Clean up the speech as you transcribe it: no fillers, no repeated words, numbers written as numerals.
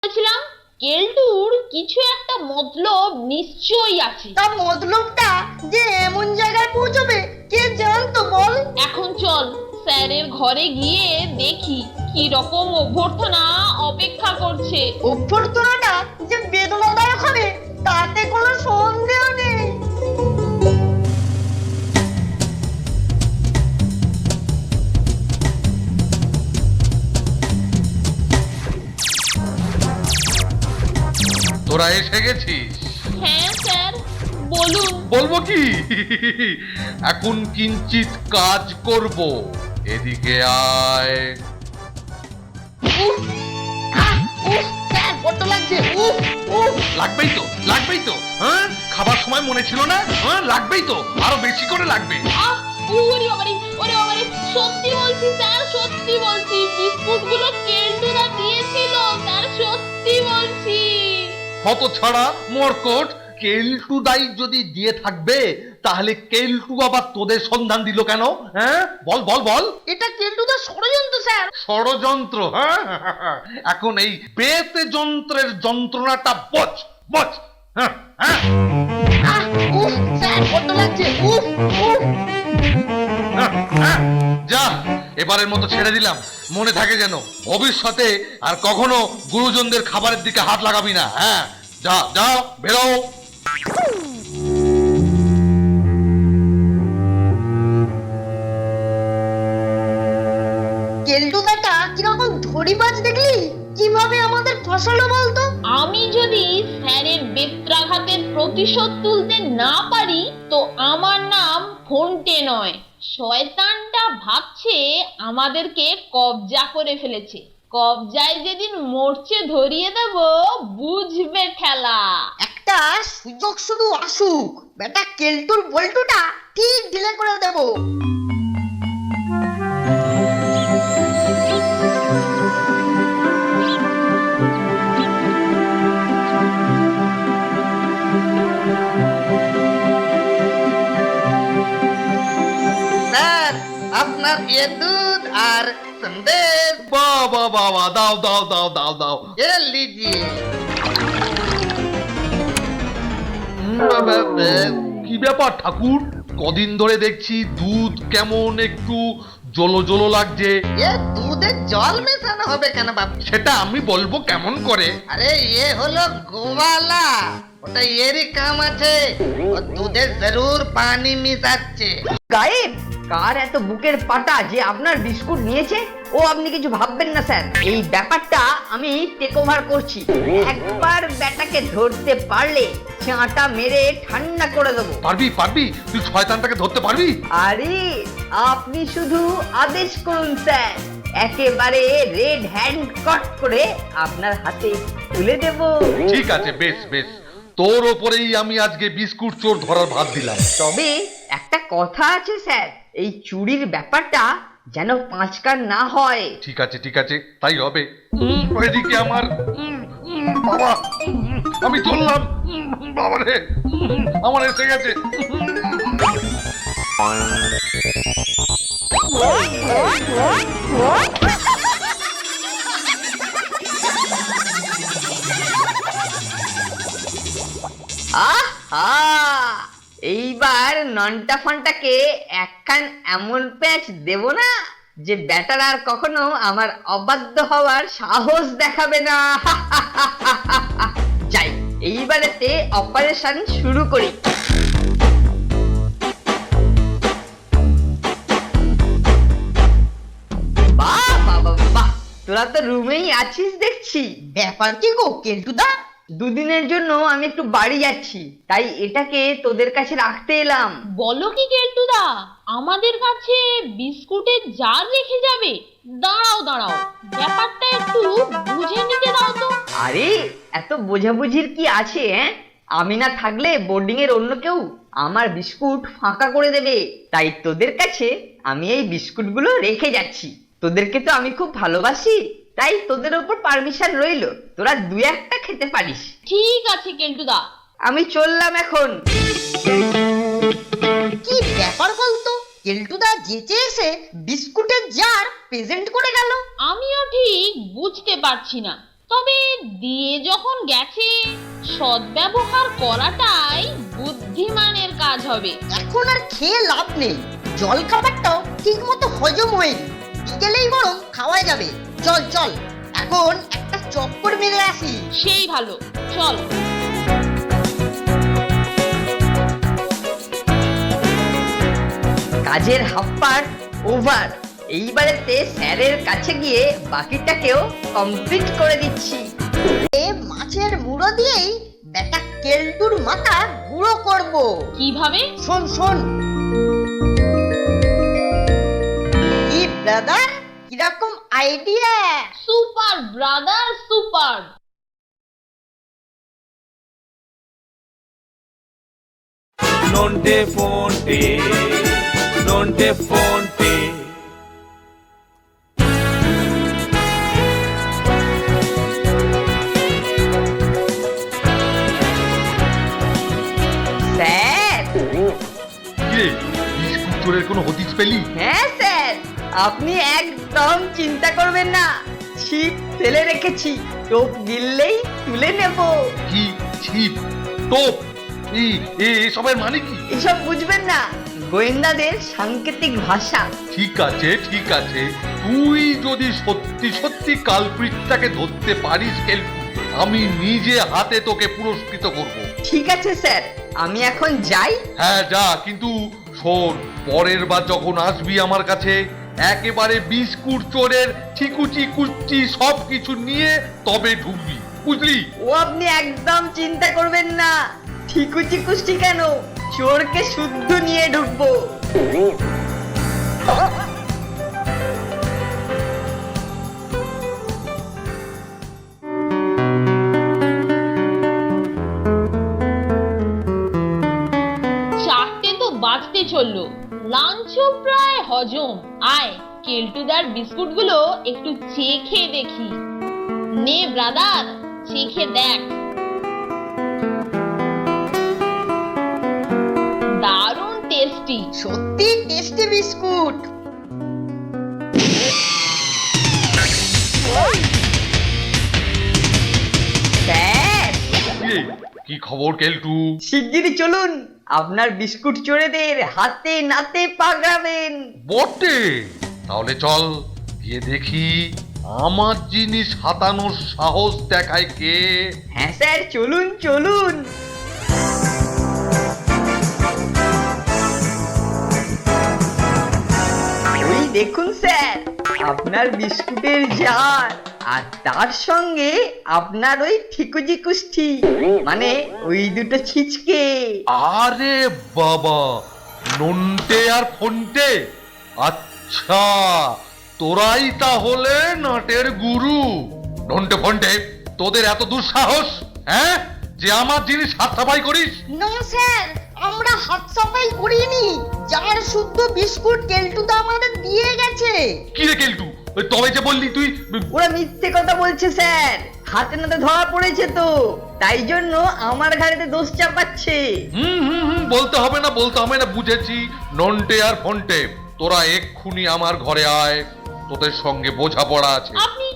বলেছিলাম কেলটুর কিছু একটা মতলব নিশ্চয়ই আছে। তার মতলবটা যে এমন জায়গায় পৌঁছবে কে জানতো বল? এখন চল স্যারের ঘরে গিয়ে দেখি কি রকম অভ্যর্থনা অপেক্ষা করছে। অভ্যর্থনাটা যে বেদনাদায়ক হবে তাতে কোনো সন্দেহ নেই। তোরা এসে গেছিস? হ্যাঁ স্যার বলুন। বলবো কি, এখন কিঞ্চিত কাজ করব। এদিকে আয়। স্যার কত লাগছে! উফ উফ! লাগবেই তো, লাগবেই তো। হ্যাঁ, খাবার সময় মনে ছিল না? হ্যাঁ, লাগবেই তো, আরো বেশি করে লাগবে। আহ ওরে বাবারে, ওরে বাবারে, সত্যি বলছি স্যার, সত্যি বলছি বিস্কুটগুলো কেলটুদা দিয়েছিল স্যার, সত্যি বলছি। হত ছাড়া মরকট, কেলটুদাই যদি দিয়ে থাকবে তাহলে কেলটু আবার তোদের সন্ধান দিল কেন? হ্যাঁ, বল বল বল। এটা কেলটুদার ষড়যন্ত্র স্যার। ষড়যন্ত্র? হ্যাঁ, এখন এই বেতে যন্ত্রের যন্ত্রণাটা বোঝ বোঝ। হ্যাঁ হ্যাঁ উফ স্যার কত লাগছে! উফ উফ! হ্যাঁ, হ্যাঁ। যা, এবারের মতো ছেড়ে দিলাম, মনে থাকে যেন ভবিষ্যতে আর কখনো গুরুজনদের খাবারের দিকে হাত লাগাবি না। হ্যাঁ, যা যাও, বেরো। কেলটুদাটা কিরকম ধরিবাজ দেখলি? কিভাবে আমাদের ফসলো বলতো? আমি যদি স্যারের বেত্রাঘাতের প্রতিশোধ তুলতে না পারি তো আমার নাম ফোনটে নয়। শয়তানটা ভাবছে আমাদেরকে কবজা করে ফেলেছে। কবজায় যেদিন মোর্চে ধরিয়ে দেব বুঝবে খেলা। একটা সুযোগ শুধু আসুক, বেটা কেলটুর বল্টুটা ঠিক ঢিলে করে দেবো। স্যার আপনার এ দুধ আর সন্দেশ বাবা বাবা, দাও দাও দাও দাও দাও। এ লিজিয়ে। কি ব্যাপার ঠাকুর, কদিন ধরে দেখছি দুধ কেমন একটু জলো জলো লাগছে। এ দুধে জল মেশানো হবে কেন বাবু? সেটা আমি বলবো কেমন করে? আরে এ হলো গোওয়ালা, ওটা এরই কাম আছে। ও দুধে জরুর পানি মিশাচ্ছে। গায়েব কার এত বুকের পাটা যে আপনার বিস্কুট নিয়েছে? ও আপনি কিছু ভাববেন না স্যার, এই ব্যাপারটা আমি টেক ওভার করছি। একবার ব্যাটাকে ধরতে পারলে চাঁটা মেরে ঠান্ডা করে দেবো। পারবি পারবি, তুই শয়তানটাকে ধরতে পারবি? আরে আপনি শুধু আদেশ করুন স্যার, একেবারে রেড হ্যান্ড কাট করে আপনার হাতে তুলে দেব। ঠিক আছে, বেশ বেশ, তোর ওপরেই আমি আজকে বিস্কুট চোর ধরার ভাত দিলাম। তবে একটা কথা আছে স্যার, এই চুরির ব্যাপারটা যেন পাঁচকার না হয়। ঠিক আছে ঠিক আছে, তাই হবে। এদিকে আমার বাবা, আমি চললাম। বাবা রে, আমার এসে গেছে। আহা, এইবার নন্টা ফন্টাকে একখান এমন প্যাচ দেব না যে ব্যাটার আর কখনো আমার অবাধ্য হওয়ার সাহস দেখাবে না। যাই, এইবারেতে অপারেশন শুরু করি। বাহ বাহ বাহ বাহ, তোরা তো রুমেই আছিস দেখছি। ব্যাপার কি গো কেলটুদা? দুদিনের জন্য আমি একটু বাড়ি যাচ্ছি, তাই এটাকে তোদের কাছে রাখতে এলাম। বলো কি কেলটুদা, আমাদের কাছে বিস্কুটের জার রেখে যাবে? দাঁড়াও দাঁড়াও, ব্যাপারটা একটু বুঝে নিতে দাও তো। আরে এত বোঝাবুঝির কি আছে? আমি না থাকলে বোর্ডিং এর অন্য কেউ আমার বিস্কুট ফাঁকা করে দেবে, তাই তোদের কাছে আমি এই বিস্কুটগুলো রেখে যাচ্ছি। তোদেরকে তো আমি খুব ভালোবাসি, তাই তোদের উপর পারমিশন রইলো, তোরা দু একটা খেতে পারিস। ঠিক আছে কেলটুদা, আমি চললাম এখন। কি ব্যাপার বলতো? কেলটুদা যেচে এসে বিস্কুটের জার প্রেজেন্ট করে গেল। আমিও ঠিক বুঝতে পারছি না। তবে দিয়ে যখন গেছে সদ্ব্যবহার করাটাই বুদ্ধিমানের কাজ হবে। এখন আর খেয়ে লাভ নেই, জল খাবারটাও ঠিক মতো হজম হয়নি, বিকেলেই বরং খাওয়া যাবে। চল চল, এখন একটা চক্কর মেরে আসি। সেই ভালো, চল। কাজের হাফ পার্ট ওভার। এইবারেতে স্যারের কাছে গিয়ে বাকিটাকেও কমপ্লিট করে দিচ্ছি। এ মাছের মুড়ো দিয়েই বেটা কেলটুর মাথা গুঁড়ো করব। কিভাবে? শোন শোন। কি ব্রাদার, কিরকম idea? Super brother, super. Nonte Fonte, Nonte Fonte. Sir, কিরে, বিস্কুট চোরের কোনো হদিস পেলি? হ্যাঁ স্যার, আপনি একদম চিন্তা করবেন না, ছিপ ফেলে রেখেছি, টোপ গিললেই তুলে নেব। কি ছিপ, টোপ, এসবের মানে কি? এসব বুঝবেন না, গোয়েন্দাদের সাংকেতিক ভাষা। ঠিক আছে ঠিক আছে, তুই যদি সত্যি সত্যি কালপ্রিটটাকে ধরতে পারিস কেলটু, আমি নিজে হাতে তোকে পুরস্কৃত করব। ঠিক আছে স্যার, আমি এখন যাই। হ্যাঁ যা, কিন্তু শোন, পরের বার যখন আসবি আমার কাছে একেবারে বিস্কুট চোরের ঠিকুচি কুচি সব কিছু নিয়ে তবে ঢুকবি, বুঝলি? ও আপনি একদম চিন্তা করবেন না, ঠিকুচি কুষ্টি কেন, চোরকে শুদ্ধ নিয়ে ঢুকবো। চারটে তো বাজতে চললো, লাঞ্চও প্রায় হজম। আয়, কেলটুদার বিস্কুটগুলো একটু চেখে দেখি। নে ব্রাদার, চেখে দেখ। দারুণ টেস্টি। সত্যি টেস্টি বিস্কুট। স্যার, কিরে, কি খবর কেলটু? শিগগিরই চলুন, আপনার বিস্কুট চোরেদের হাতে নাতে পাকড়াবেন। বটে, তাহলে চল গিয়ে দেখি আমার জিনিস হাতানোর সাহস দেখায় কে। হ্যাঁ স্যার, চলুন চলুন। ওই দেখুন স্যার, আপনার বিস্কুটের জার, আর তার সঙ্গে আপনার ওই ঠিকুজি কুষ্টি, মানে ওই দুটো ছিচকে। আরে বাবা, নন্টে আর ফন্টে, আচ্ছা তোরাই তাহলে নাটের গুরু। নন্টে ফন্টে, তোদের এত দুঃসাহস, হ্যাঁ, যে আমার জিনিস হাত সাফাই করিস? না স্যার, আমরা হাত সাফাই করিনি, যার শুদ্ধ বিস্কুট কেলটুদা আমাদের দিয়ে গেছে। কি রে কেলটু, ওই তবে যে বললি তুই? ওরা মিথ্যে কথা বলছে স্যার, হাতে নাতে ধরা পড়েছে তো, তাই জন্য আমার ঘাড়েতে দোষ চাপাচ্ছে। বলতে হবে না বলতে হবে না, বুঝেছি। নন্টে আর ফন্টে, তোরা এক্ষুনি আমার ঘরে আয়, তোদের সঙ্গে বোঝাপড়া আছে। আপনি